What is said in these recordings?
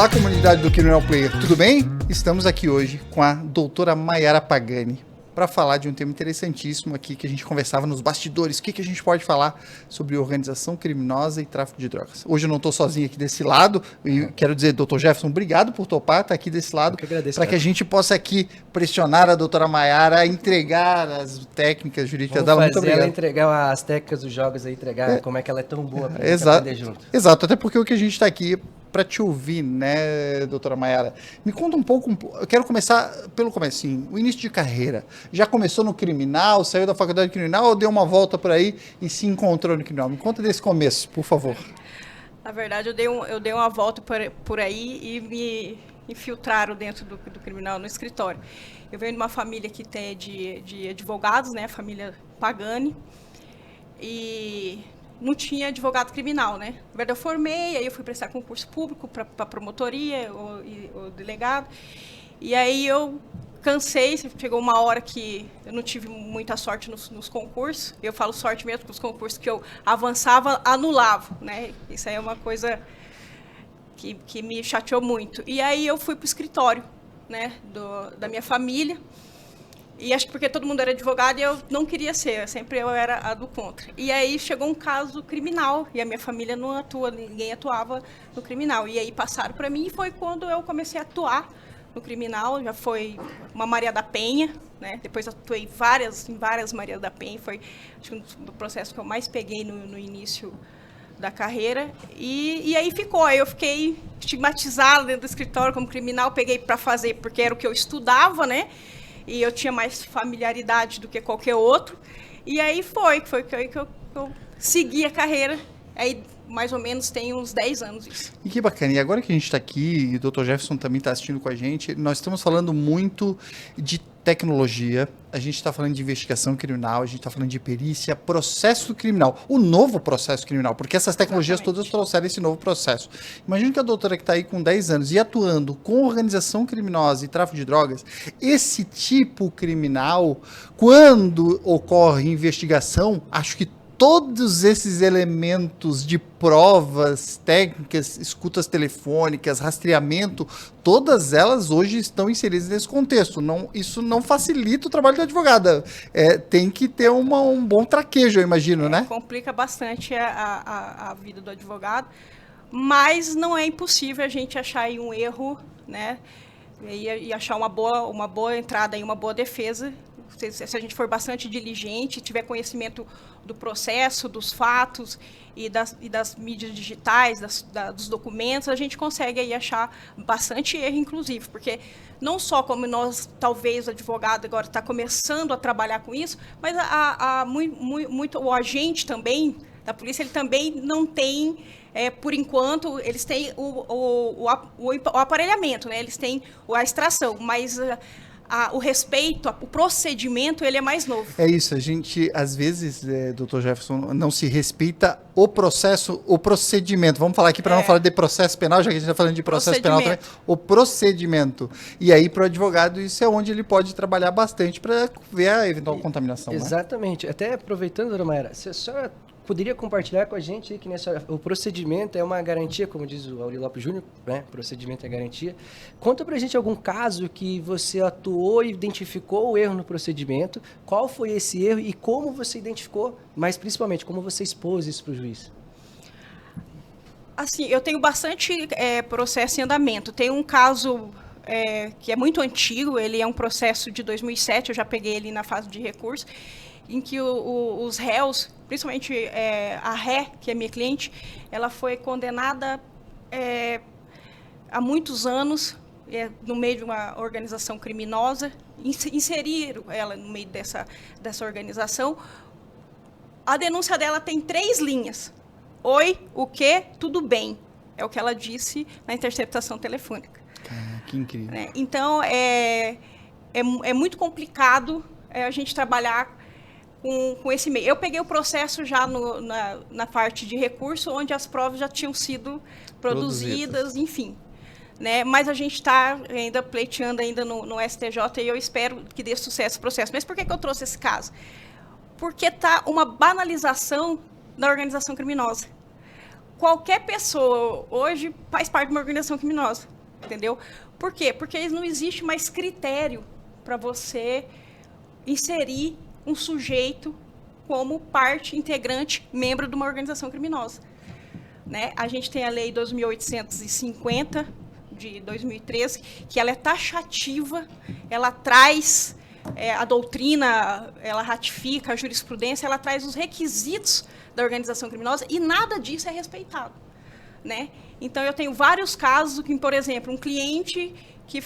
Olá, comunidade do Criminal Player, tudo bem? Estamos aqui hoje com a doutora Mayara Pagani para falar de um tema interessantíssimo aqui que a gente conversava nos bastidores. O que a gente pode falar sobre organização criminosa e tráfico de drogas? Hoje eu não estou sozinho aqui desse lado e quero dizer, doutor Jefferson, obrigado por topar estar aqui desse lado para que a gente possa aqui pressionar a doutora Mayara a entregar as técnicas jurídicas dela. Muito obrigado. Ela entregar as técnicas dos jogos aí, entregar como é que ela é tão boa para aprender junto. Exato, até porque o que a gente está aqui para te ouvir, né, doutora Mayara? Me conta um pouco, eu quero começar pelo comecinho, o início de carreira. Já começou no criminal, saiu da faculdade criminal ou deu uma volta por aí e se encontrou no criminal? Me conta desse começo, por favor. Na verdade, eu dei uma volta por aí e me infiltraram dentro do criminal no escritório. Eu venho de uma família que tem de advogados, né, a família Pagani, e não tinha advogado criminal, né? Na verdade, eu formei, aí eu fui prestar concurso público para promotoria, o delegado, e aí eu cansei, chegou uma hora que eu não tive muita sorte nos concursos, eu falo sorte mesmo, porque os concursos que eu avançava, anulavam, né? Isso aí é uma coisa que me chateou muito. E aí eu fui para o escritório, né, da minha família, e acho que porque todo mundo era advogado e eu não queria ser, sempre eu era a do contra. E aí chegou um caso criminal e a minha família não atua, ninguém atuava no criminal. E aí passaram para mim e foi quando eu comecei a atuar no criminal, já foi uma Maria da Penha, né? Depois atuei em várias Maria da Penha, foi acho que um dos processos que eu mais peguei no início da carreira. E aí ficou, aí eu fiquei estigmatizada dentro do escritório como criminal, peguei para fazer porque era o que eu estudava, né? E eu tinha mais familiaridade do que qualquer outro. E aí foi que eu segui a carreira. Aí, mais ou menos, tem uns 10 anos isso. E que bacana. E agora que a gente está aqui, e o Dr. Jefferson também está assistindo com a gente, nós estamos falando muito de tecnologia, a gente está falando de investigação criminal, a gente está falando de perícia, processo criminal, o novo processo criminal, porque essas tecnologias todas trouxeram esse novo processo. Imagina que a doutora que está aí com 10 anos e atuando com organização criminosa e tráfico de drogas, esse tipo criminal, quando ocorre investigação, acho que todos esses elementos de provas, técnicas, escutas telefônicas, rastreamento, todas elas hoje estão inseridas nesse contexto. Isso não facilita o trabalho da advogada. Tem que ter um bom traquejo, eu imagino, né? Complica bastante a vida do advogado, mas não é impossível a gente achar aí um erro, né? E achar uma boa entrada e uma boa defesa. Se a gente for bastante diligente, tiver conhecimento do processo, dos fatos e das mídias digitais, dos documentos, a gente consegue aí achar bastante erro, inclusive, porque não só como nós, talvez, o advogado agora está começando a trabalhar com isso, mas o agente também da polícia, ele também não tem, por enquanto, eles têm o aparelhamento, né? Eles têm a extração, mas o respeito, o procedimento, ele é mais novo. É isso, a gente, às vezes, doutor Jefferson, não se respeita o processo, o procedimento. Vamos falar aqui para não falar de processo penal, já que a gente está falando de processo penal também. O procedimento. E aí, para o advogado, isso é onde ele pode trabalhar bastante para ver a eventual contaminação. Exatamente. Né? Até aproveitando, dona Mayara, você só poderia compartilhar com a gente que o procedimento é uma garantia, como diz o Auri Lopes Júnior, né? Procedimento é garantia. Conta pra gente algum caso que você atuou e identificou o erro no procedimento, qual foi esse erro e como você identificou, mas principalmente como você expôs isso para o juiz. Assim, eu tenho bastante processo em andamento. Tem um caso que é muito antigo, ele é um processo de 2007, eu já peguei ele na fase de recurso, em que os réus, principalmente a ré, que é minha cliente, ela foi condenada há muitos anos, no meio de uma organização criminosa, inseriram ela no meio dessa organização. A denúncia dela tem 3 linhas. Oi, o quê? Tudo bem. É o que ela disse na interceptação telefônica. Que incrível. Então, é muito complicado a gente trabalhar com esse meio. Eu peguei o processo já na parte de recurso, onde as provas já tinham sido produzidas, enfim. Né? Mas a gente está ainda pleiteando ainda no STJ e eu espero que dê sucesso o processo. Mas por que eu trouxe esse caso? Porque está uma banalização da organização criminosa. qualquer pessoa hoje faz parte de uma organização criminosa, entendeu? Por quê? Porque não existe mais critério para você inserir um sujeito como parte integrante, membro de uma organização criminosa. Né? A gente tem a Lei 2.850, de 2013, que ela é taxativa, ela traz a doutrina, ela ratifica a jurisprudência, ela traz os requisitos da organização criminosa e nada disso é respeitado. Né? Então, eu tenho vários casos que, por exemplo, um cliente que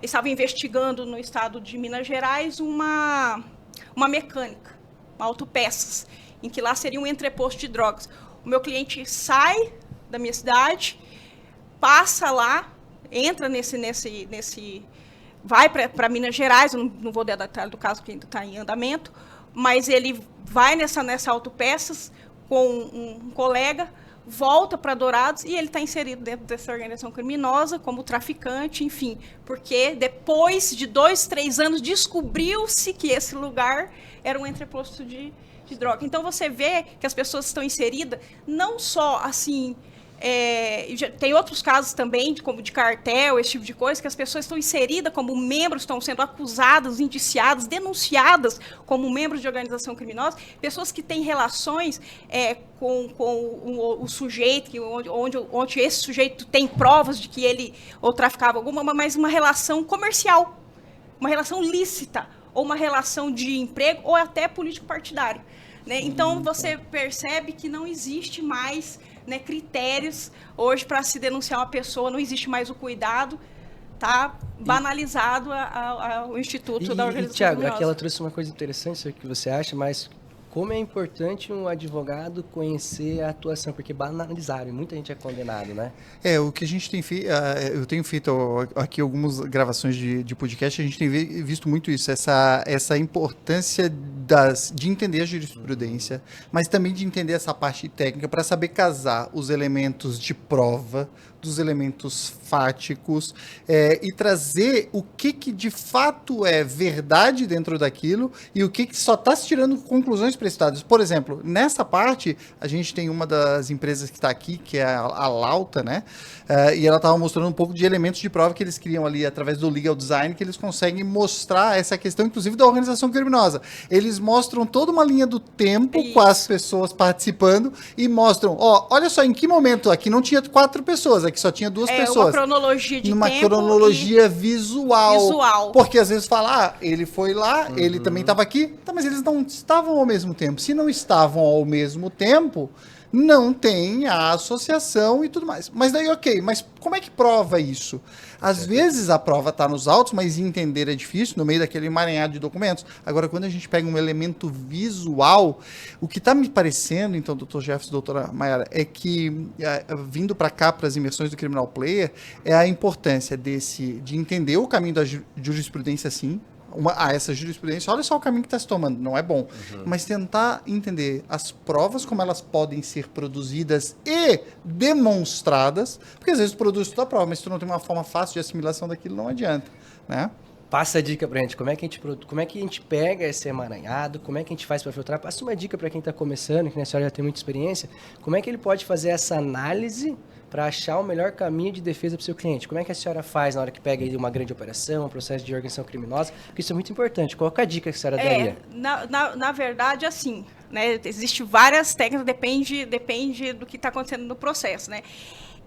estava investigando no estado de Minas Gerais uma mecânica, uma autopeças, em que lá seria um entreposto de drogas. O meu cliente sai da minha cidade, passa lá, entra vai para Minas Gerais, eu não vou dar detalhe do caso que ainda está em andamento, mas ele vai nessa autopeças com um colega, volta para Dourados e ele está inserido dentro dessa organização criminosa como traficante, enfim, porque depois de 2, 3 anos descobriu-se que esse lugar era um entreposto de droga. Então você vê que as pessoas estão inseridas não só assim, tem outros casos também, como de cartel, esse tipo de coisa, que as pessoas estão inseridas como membros, estão sendo acusadas, indiciadas, denunciadas como membros de organização criminosa, pessoas que têm relações com o sujeito, onde esse sujeito tem provas de que ele ou traficava alguma, mas uma relação comercial, uma relação lícita, ou uma relação de emprego, ou até político-partidário. Né? Então, você percebe que não existe mais, né, critérios hoje para se denunciar uma pessoa, não existe mais o cuidado, tá banalizado ao Instituto da Organização Thiago, Criminosa. aqui ela trouxe uma coisa interessante, sei o que você acha, mas como é importante um advogado conhecer a atuação, porque banalizaram, e muita gente é condenado, né? O que a gente tem feito, eu tenho feito aqui algumas gravações de podcast, a gente tem visto muito isso, essa importância de entender a jurisprudência, mas também de entender essa parte técnica para saber casar os elementos de prova dos elementos fáticos e trazer o que de fato é verdade dentro daquilo e o que só está se tirando conclusões prestadas. Por exemplo, nessa parte, a gente tem uma das empresas que está aqui, que é a Lauta, né? E ela estava mostrando um pouco de elementos de prova que eles criam ali através do legal design, que eles conseguem mostrar essa questão, inclusive, da organização criminosa. Eles mostram toda uma linha do tempo com as pessoas participando e mostram, olha só, em que momento aqui não tinha 4 pessoas, aqui só tinha 2 pessoas. Uma cronologia de numa tempo cronologia visual. Porque às vezes fala, ele foi lá, ele também estava aqui, mas eles não estavam ao mesmo tempo. Se não estavam ao mesmo tempo, não tem a associação e tudo mais. Mas daí, ok, mas como é que prova isso? Às vezes a prova está nos autos, mas entender é difícil, no meio daquele emaranhado de documentos. Agora, quando a gente pega um elemento visual, o que está me parecendo, então, doutor Jefferson, doutora Mayara, é que, vindo para cá, para as imersões do Criminal Player, é a importância de entender o caminho da jurisprudência, sim. Essa jurisprudência, olha só o caminho que está se tomando, não é bom. Mas tentar entender as provas, como elas podem ser produzidas e demonstradas, porque às vezes tu produz toda a prova, mas se tu não tem uma forma fácil de assimilação daquilo, não adianta, né? Passa a dica pra gente, como é que a gente pega esse emaranhado, como é que a gente faz para filtrar? Passa uma dica para quem está começando, que a senhora já tem muita experiência, como é que ele pode fazer essa análise para achar o melhor caminho de defesa para o seu cliente? Como é que a senhora faz na hora que pega uma grande operação, um processo de organização criminosa? Porque isso é muito importante. Qual é a dica que a senhora daria? Na verdade, assim, né, existem várias técnicas, depende do que está acontecendo no processo, né?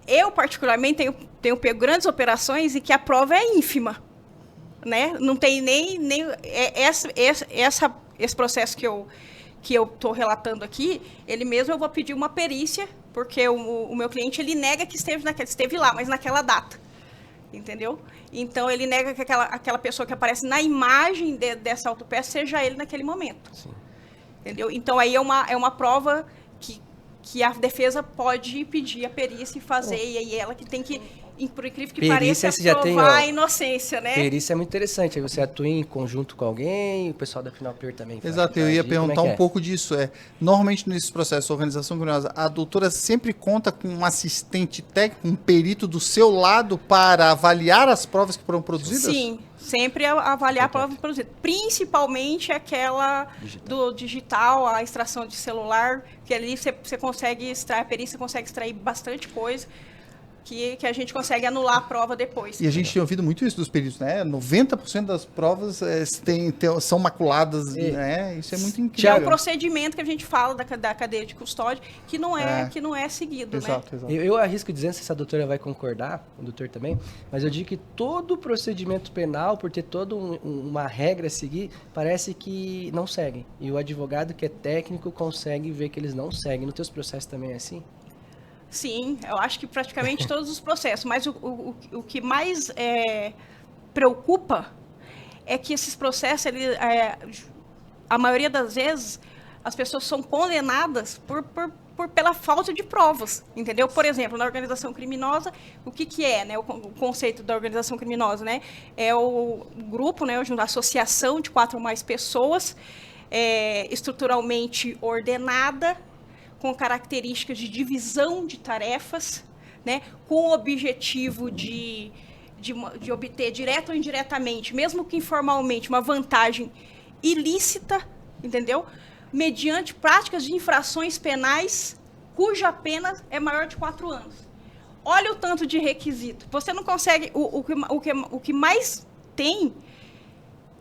Eu, particularmente, tenho pego grandes operações e que a prova é ínfima, né? Não tem nem esse processo que eu estou relatando aqui, ele mesmo eu vou pedir uma perícia, porque o meu cliente, ele nega que esteve lá, mas naquela data, entendeu? Então, ele nega que aquela pessoa que aparece na imagem dessa autopeça seja ele naquele momento. Sim. Entendeu? Então, aí é uma prova que a defesa pode pedir a perícia e fazer, e aí ela que tem que por incrível que Perícia, pareça, você já tem, provar ó, a inocência, né? Perícia é muito interessante. Aí você atua em conjunto com alguém, o pessoal da Finalpeer também faz. Exato, eu ia agir, como é perguntar que um é? pouco disso. Normalmente nesses processos de organização criminosa, a doutora sempre conta com um assistente técnico, um perito do seu lado para avaliar as provas que foram produzidas? Sim, sempre avaliar a prova produzida. Principalmente aquela do digital, a extração de celular, que ali você consegue extrair, a perícia consegue extrair bastante coisa. Que a gente consegue anular a prova depois. E a gente tem ouvido muito isso dos peritos, né? 90% das provas são maculadas, né? Isso é muito Que é incrível. um procedimento que a gente fala da cadeia de custódia, que não é seguido, Exato, né? exato. Eu arrisco dizer, não sei se a doutora vai concordar, o doutor também, mas eu digo que todo procedimento penal, por ter toda uma regra a seguir, parece que não seguem. E o advogado que é técnico consegue ver que eles não seguem. Nos teus processos também é assim? Sim, eu acho que praticamente todos os processos, mas o que mais preocupa é que esses processos, a maioria das vezes, as pessoas são condenadas pela falta de provas, entendeu? Por exemplo, na organização criminosa, o que é, né, o conceito da organização criminosa, né? É o grupo, né, a associação de 4 ou mais pessoas, estruturalmente ordenada, com características de divisão de tarefas, né, com o objetivo de obter, direto ou indiretamente, mesmo que informalmente, uma vantagem ilícita, entendeu? Mediante práticas de infrações penais cuja pena é maior de 4 anos. Olha o tanto de requisito. Você não consegue... O que mais tem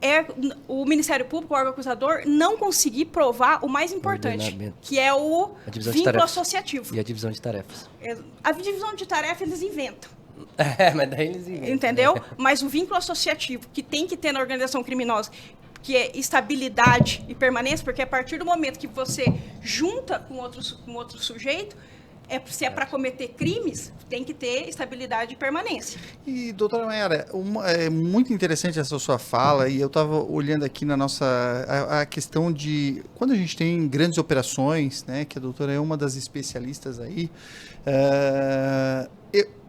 é o Ministério Público, o órgão acusador, não conseguir provar o mais importante, que é o vínculo associativo. E a divisão de tarefas. A divisão de tarefas eles inventam. Mas daí eles inventam. Entendeu? Né? Mas o vínculo associativo que tem que ter na organização criminosa, que é estabilidade e permanência, porque a partir do momento que você junta com outro sujeito, se é para cometer crimes, tem que ter estabilidade e permanência. E, doutora Mayara, é muito interessante essa sua fala, e eu estava olhando aqui na nossa... A questão de... Quando a gente tem grandes operações, né, que a doutora é uma das especialistas aí,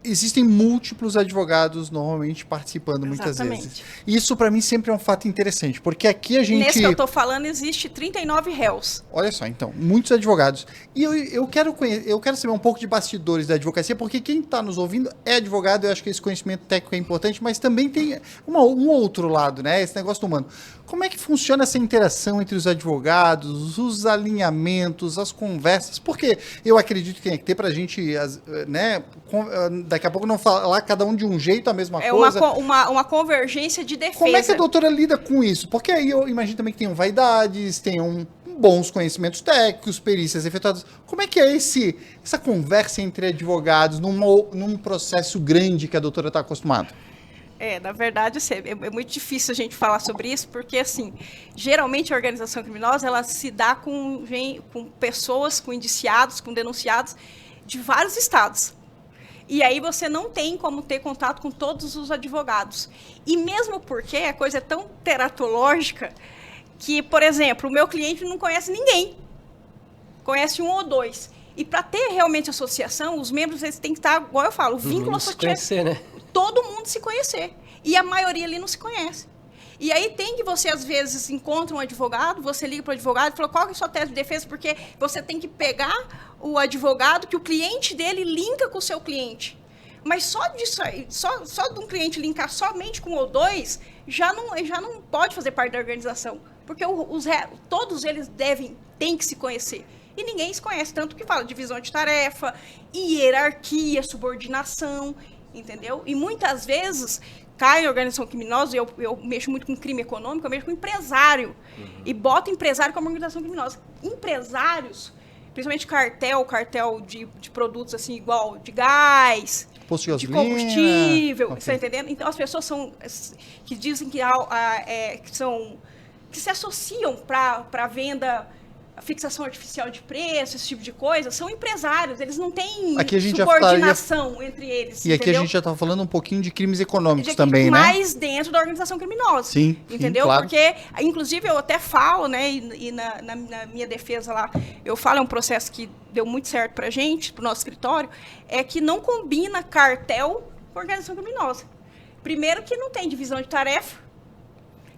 existem múltiplos advogados normalmente participando. Exatamente. Muitas vezes. Isso para mim sempre é um fato interessante, porque aqui a gente... Nesse que eu estou falando existe 39 réus. Olha só, então, muitos advogados. E eu quero saber um pouco de bastidores da advocacia, porque quem está nos ouvindo é advogado, eu acho que esse conhecimento técnico é importante, mas também tem um outro lado, né? Esse negócio do humano. Como é que funciona essa interação entre os advogados, os alinhamentos, as conversas? Porque eu acredito que tem que ter para a gente, né, daqui a pouco não falar cada um de um jeito a mesma coisa. É uma convergência de defesa. Como é que a doutora lida com isso? Porque aí eu imagino também que tenham vaidades, tenham bons conhecimentos técnicos, perícias efetuadas. Como é que é essa conversa entre advogados num processo grande que a doutora está acostumada? Na verdade, é muito difícil a gente falar sobre isso, porque, assim, geralmente a organização criminosa, ela se dá com pessoas, com indiciados, com denunciados de vários estados. E aí você não tem como ter contato com todos os advogados. E mesmo porque a coisa é tão teratológica que, por exemplo, o meu cliente não conhece ninguém. Conhece 1 ou 2. E para ter realmente associação, os membros eles têm que estar, igual eu falo, o vínculo associativo. Conhecer, né? Todo mundo se conhecer. E a maioria ali não se conhece. E aí tem que você, às vezes, encontra um advogado, você liga para o advogado e fala, qual é a sua tese de defesa? Porque você tem que pegar o advogado que o cliente dele linka com o seu cliente. Mas só disso aí, só de um cliente linkar somente com 1 ou 2, já não pode fazer parte da organização. Porque todos eles têm que se conhecer. E ninguém se conhece, tanto que fala divisão de tarefa, hierarquia, subordinação, entendeu? E muitas vezes cai em organização criminosa, eu mexo muito com crime econômico, eu mexo com empresário. E boto empresário como organização criminosa. Empresários, principalmente cartel de produtos assim, igual de gás, de combustível, okay. Você está entendendo? Então as pessoas que dizem que se associam para venda, fixação artificial de preço, esse tipo de coisa, são empresários, eles não têm subordinação entre eles. E aqui entendeu? A gente já está falando um pouquinho de crimes econômicos também, mais dentro da organização criminosa. Sim, entendeu? Sim, claro. Porque, inclusive, eu até falo, né, e na minha defesa lá, eu falo, é um processo que deu muito certo pra gente, pro nosso escritório, é que não combina cartel organização criminosa. Primeiro que não tem divisão de tarefa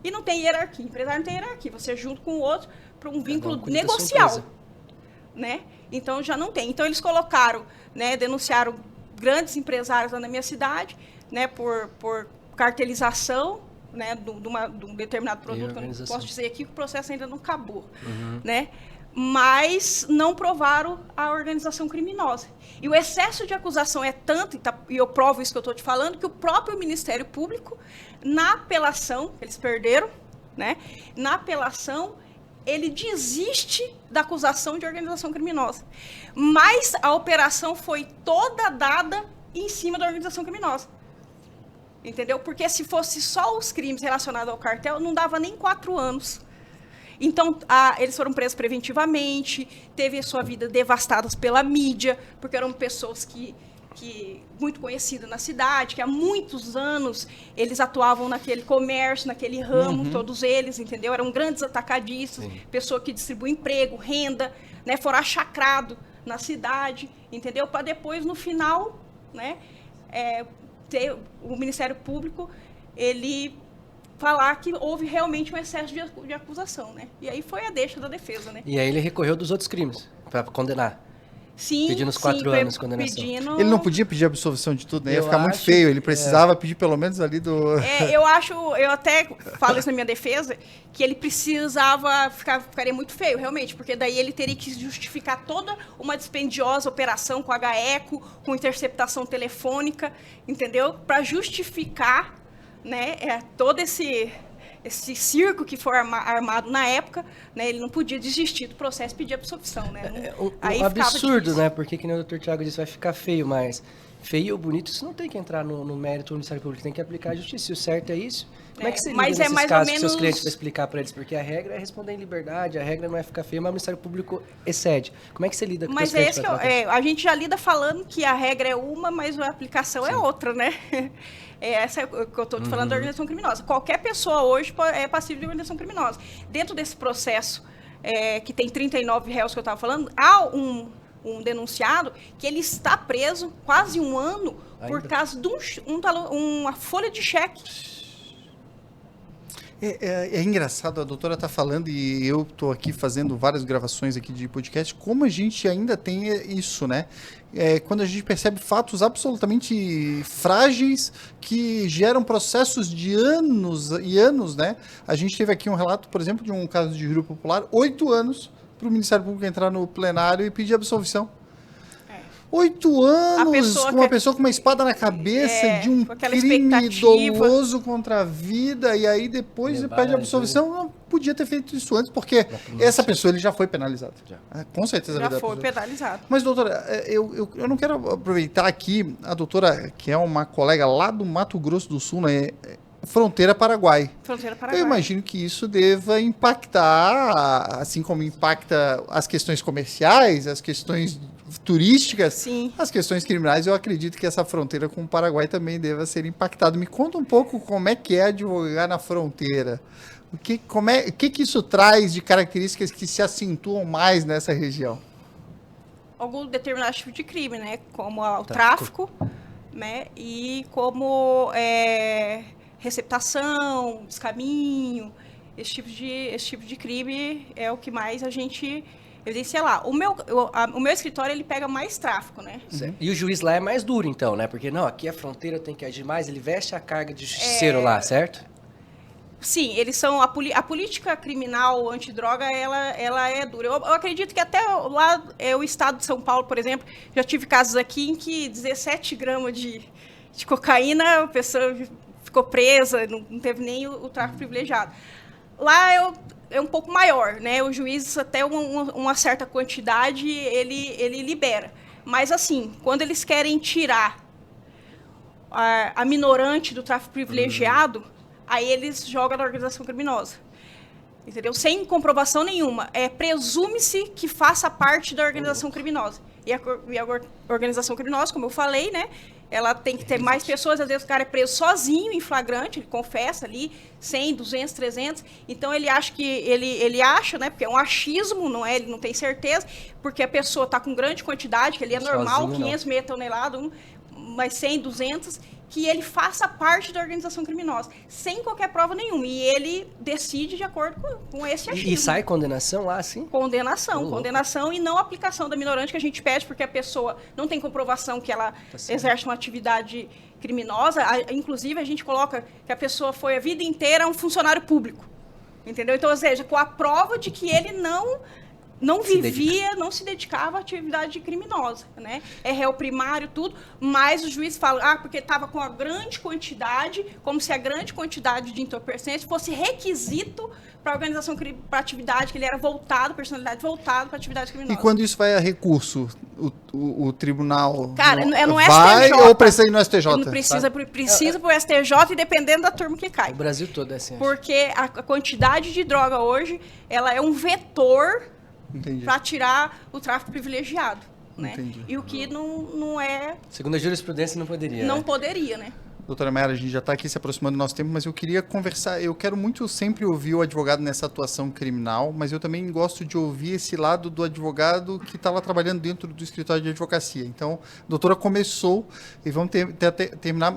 e não tem hierarquia. Empresário não tem hierarquia. Você junto com o outro para um vínculo negocial, né? Então já não tem. Então eles colocaram, né, denunciaram grandes empresários lá na minha cidade, né, por cartelização, né, de um determinado produto, que eu não posso dizer aqui que o processo ainda não acabou, né? Mas não provaram a organização criminosa. E o excesso de acusação é tanto, e eu provo isso que eu estou te falando, que o próprio Ministério Público, na apelação, eles perderam, né? Na apelação, ele desiste da acusação de organização criminosa. Mas a operação foi toda dada em cima da organização criminosa. Entendeu? Porque se fosse só os crimes relacionados ao cartel, não dava nem 4 anos. Então, eles foram presos preventivamente, teve a sua vida devastada pela mídia, porque eram pessoas que muito conhecidas na cidade, que há muitos anos eles atuavam naquele comércio, naquele ramo, todos eles, entendeu? Eram grandes atacadistas, pessoa que distribui emprego, renda, né? Foram achacrados na cidade, entendeu? Para depois, no final, né, ter o Ministério Público, ele falar que houve realmente um excesso de acusação, né? E aí foi a deixa da defesa, né? E aí ele recorreu dos outros crimes para condenar. Sim, pedindo os 4 anos de condenação. Ele não podia pedir absolvição de tudo, né? Ia ficar muito feio. Ele precisava pedir pelo menos ali do... eu até falo isso na minha defesa, que ele precisava, ficaria muito feio, realmente, porque daí ele teria que justificar toda uma dispendiosa operação com HECO, com interceptação telefônica, entendeu? Para justificar, né, todo esse circo que foi armado na época, né, ele não podia desistir do processo e pedir absolvição, né? Aí absurdo, né? Porque, que nem o Dr. Thiago disse, vai ficar feio, mas feio ou bonito, isso não tem que entrar no mérito do Ministério Público, tem que aplicar a justiça. Se o certo é isso, como é que você lida nesses casos com seus clientes para explicar para eles? Porque a regra é responder em liberdade, a regra não é ficar feio, mas o Ministério Público excede. Como é que você lida com os clientes? Mas a gente já lida falando que a regra é uma, mas a aplicação é outra, né? Essa é o que eu estou te falando da organização criminosa. Qualquer pessoa hoje é passível de organização criminosa. Dentro desse processo, que tem 39 réus que eu estava falando, há um denunciado que ele está preso quase 1 ano por causa de uma folha de cheque. É engraçado, a doutora está falando e eu estou aqui fazendo várias gravações aqui de podcast, como a gente ainda tem isso, né? Quando a gente percebe fatos absolutamente frágeis que geram processos de anos e anos, né? A gente teve aqui um relato, por exemplo, de um caso de júri popular, 8 anos para o Ministério Público entrar no plenário e pedir absolvição. 8 anos com uma pessoa com uma espada na cabeça de um crime doloso contra a vida, e aí depois você pede absolvição. Não podia ter feito isso antes, porque essa pessoa ele já foi penalizado. Com certeza. Já foi penalizado. Mas, doutora, eu não quero aproveitar aqui a doutora, que é uma colega lá do Mato Grosso do Sul, né? Fronteira Paraguai. Eu imagino que isso deva impactar, assim como impacta as questões comerciais, as questões turísticas, sim, as questões criminais. Eu acredito que essa fronteira com o Paraguai também deva ser impactada. Me conta um pouco como é que é advogar na fronteira. O que isso traz de características que se acentuam mais nessa região? Algum determinado tipo de crime, né? Como o tráfico, né? E como receptação, descaminho, esse tipo de crime é o que mais a gente evidencia lá. O meu escritório, ele pega mais tráfico, né? E o juiz lá é mais duro, então, né? Porque, não, aqui é fronteira, eu tenho que agir mais, ele veste a carga de justiceiro lá, certo? Sim, eles são... A política criminal antidroga, ela é dura. Eu acredito que até lá, o estado de São Paulo, por exemplo, já tive casos aqui em que 17 gramas de cocaína, a pessoa ficou presa, não teve nem o tráfico privilegiado. Lá é um pouco maior, né? O juiz, até uma certa quantidade, ele libera. Mas, assim, quando eles querem tirar a minorante do tráfico privilegiado, aí eles jogam na organização criminosa. Entendeu? Sem comprovação nenhuma. Presume-se que faça parte da organização criminosa. E a organização criminosa, como eu falei, né? Ela tem que ter mais pessoas, às vezes o cara é preso sozinho, em flagrante, ele confessa ali 100, 200, 300, então ele acha que, ele acha, né, porque é um achismo, não é, ele não tem certeza, porque a pessoa está com grande quantidade, que ali é normal, sozinho, 500 toneladas, mas 100, 200, que ele faça parte da organização criminosa, sem qualquer prova nenhuma. E ele decide de acordo com esse achismo. E sai condenação lá, sim? Condenação e não aplicação da minorante que a gente pede, porque a pessoa não tem comprovação que ela exerce uma atividade criminosa. Inclusive, a gente coloca que a pessoa foi a vida inteira um funcionário público. Entendeu? Então, ou seja, com a prova de que ele não vivia, não se dedicava à atividade criminosa, né? É réu primário, tudo, mas o juiz fala, porque estava com a grande quantidade, como se a grande quantidade de entorpecentes fosse requisito para a organização, para a atividade, que ele era voltado, personalidade voltada para a atividade criminosa. E quando isso vai a recurso, o tribunal não vai STJ, ou precisa ir no STJ? Não precisa pro STJ e dependendo da turma que cai. O Brasil todo é assim. Porque a quantidade de droga hoje, ela é um vetor para tirar o tráfico privilegiado, né? Entendi. E o que não é... Segundo a jurisprudência, não poderia. Não poderia, né? Doutora Mayara, a gente já está aqui se aproximando do nosso tempo, mas eu queria conversar, eu quero muito sempre ouvir o advogado nessa atuação criminal, mas eu também gosto de ouvir esse lado do advogado que está lá trabalhando dentro do escritório de advocacia. Então, a doutora começou, e vamos terminar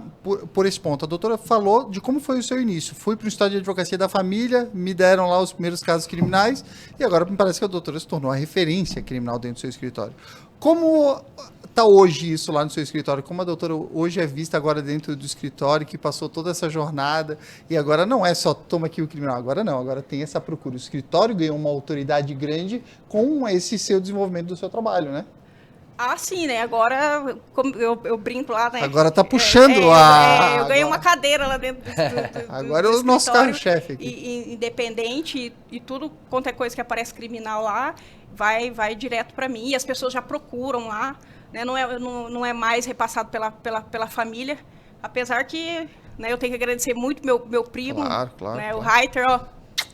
por esse ponto. A doutora falou de como foi o seu início. Fui para o escritório de advocacia da família, me deram lá os primeiros casos criminais, e agora me parece que a doutora se tornou a referência criminal dentro do seu escritório. Como está hoje isso lá no seu escritório? Como a doutora hoje é vista agora dentro do escritório, que passou toda essa jornada, e agora não é só toma aqui o criminal, agora não, agora tem essa procura. O escritório ganhou uma autoridade grande com esse seu desenvolvimento do seu trabalho, né? Ah, sim, né? Agora, como eu brinco lá, né? Agora tá puxando eu ganhei uma cadeira lá dentro do agora é o nosso carro-chefe aqui. E independente e tudo, qualquer coisa que aparece criminal lá, vai direto para mim. E as pessoas já procuram lá, né? Não é mais repassado pela família, apesar que, né, eu tenho que agradecer muito meu primo, claro, né? O Reiter,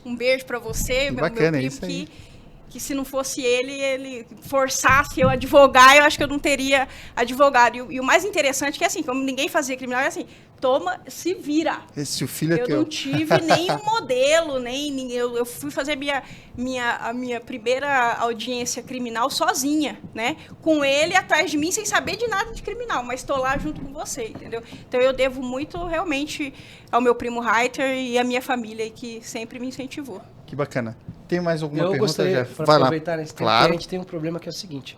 um beijo para você, meu bacana, primo, isso aí. Que se não fosse ele forçasse eu a advogar, eu acho que eu não teria advogado. E o mais interessante é que, assim, como ninguém fazia criminal, é assim, toma, se vira. Esse o filho é eu teu. Não tive nenhum modelo, eu fui fazer a minha primeira audiência criminal sozinha, né? Com ele atrás de mim, sem saber de nada de criminal, mas estou lá junto com você, entendeu? Então eu devo muito, realmente, ao meu primo Reiter e à minha família, que sempre me incentivou. Que bacana. Tem mais alguma pergunta, gostaria, Jeff? para Vai aproveitar lá. esse tempo, Claro. a gente tem um problema que é o seguinte.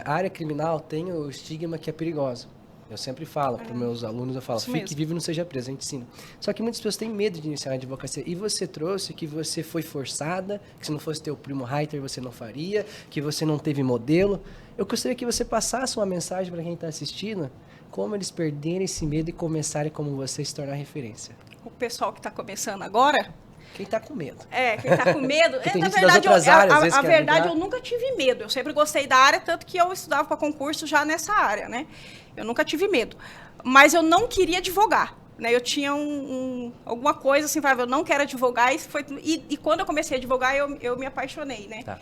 A área criminal tem o estigma que é perigosa. Eu sempre falo para os meus alunos, eu falo, fique vivo e não seja preso, a gente ensina. Só que muitas pessoas têm medo de iniciar a advocacia. E você trouxe que você foi forçada, que se não fosse teu primo Reiter você não faria, que você não teve modelo. Eu gostaria que você passasse uma mensagem para quem está assistindo, como eles perderem esse medo e começarem como você se tornar referência. O pessoal que está começando agora... Quem está com medo. Quem está com medo. Na verdade, áreas, a verdade, eu nunca tive medo. Eu sempre gostei da área, tanto que eu estudava para concurso já nessa área, né? Eu nunca tive medo. Mas eu não queria advogar, né? Eu tinha alguma coisa assim, eu não quero advogar. E quando eu comecei a advogar, eu me apaixonei, né? Tá.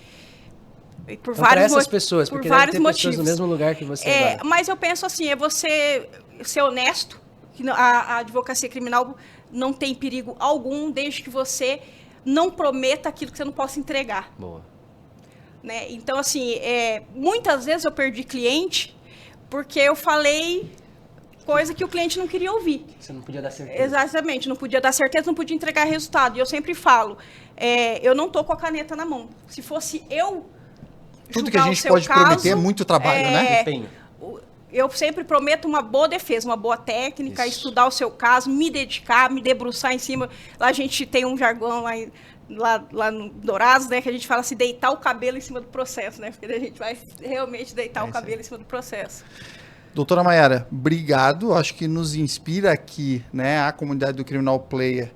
Por vários essas pessoas, porque vários deve ter motivos. Pessoas no mesmo lugar que você agora. Mas eu penso assim, é você ser honesto, que a advocacia criminal não tem perigo algum, desde que você não prometa aquilo que você não possa entregar. Boa. Né? Então, assim, muitas vezes eu perdi cliente porque eu falei coisa que o cliente não queria ouvir. Você não podia dar certeza. Exatamente, não podia dar certeza, não podia entregar resultado. E eu sempre falo, eu não estou com a caneta na mão. Se fosse eu tudo que a gente pode prometer é muito trabalho, né? Eu sempre prometo uma boa defesa, uma boa técnica, estudar o seu caso, me dedicar, me debruçar em cima. Lá a gente tem um jargão lá no Dourados, né, que a gente fala assim, deitar o cabelo em cima do processo, né? Porque a gente vai realmente deitar o cabelo em cima do processo. Doutora Mayara, obrigado. Acho que nos inspira aqui, né, a comunidade do Criminal Player,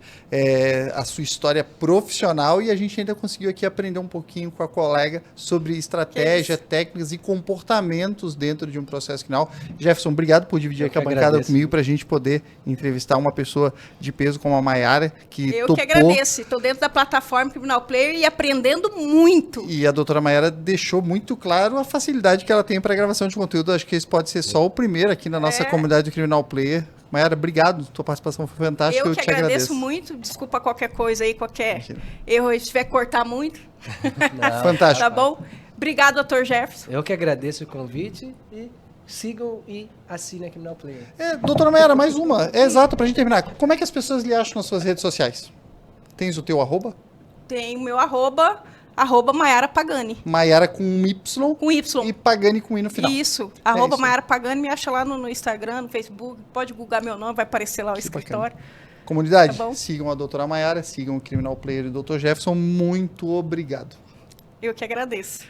a sua história profissional, e a gente ainda conseguiu aqui aprender um pouquinho com a colega sobre estratégia, técnicas e comportamentos dentro de um processo criminal. Jefferson, obrigado por dividir aqui a bancada comigo para a gente poder entrevistar uma pessoa de peso como a Mayara, que Eu que agradeço. Estou dentro da plataforma Criminal Player e aprendendo muito. E a doutora Mayara deixou muito claro a facilidade que ela tem para a gravação de conteúdo. Acho que esse pode ser só o primeiro aqui na nossa comunidade do Criminal Player. Mayara, obrigado. Tua participação foi fantástica. Eu que agradeço muito. Desculpa qualquer coisa aí, qualquer erro aí, se tiver que cortar muito. Não, fantástico. Tá bom? Obrigado, doutor Jefferson. Eu que agradeço o convite e sigam e assinem a Criminal Player. Doutora Mayara, mais uma. É exato, pra gente terminar. Como é que as pessoas lhe acham nas suas redes sociais? Tens o teu arroba? Tem o meu arroba Mayara Pagani. Mayara com um Y. Com Y. E Pagani com I no final. Isso. Arroba isso. Mayara Pagani, me acha lá no Instagram, no Facebook. Pode googar meu nome, vai aparecer lá o escritório. Comunidade, Tá bom. sigam a doutora Mayara, sigam o Criminal Player e o Dr. Jefferson. Muito obrigado. Eu que agradeço.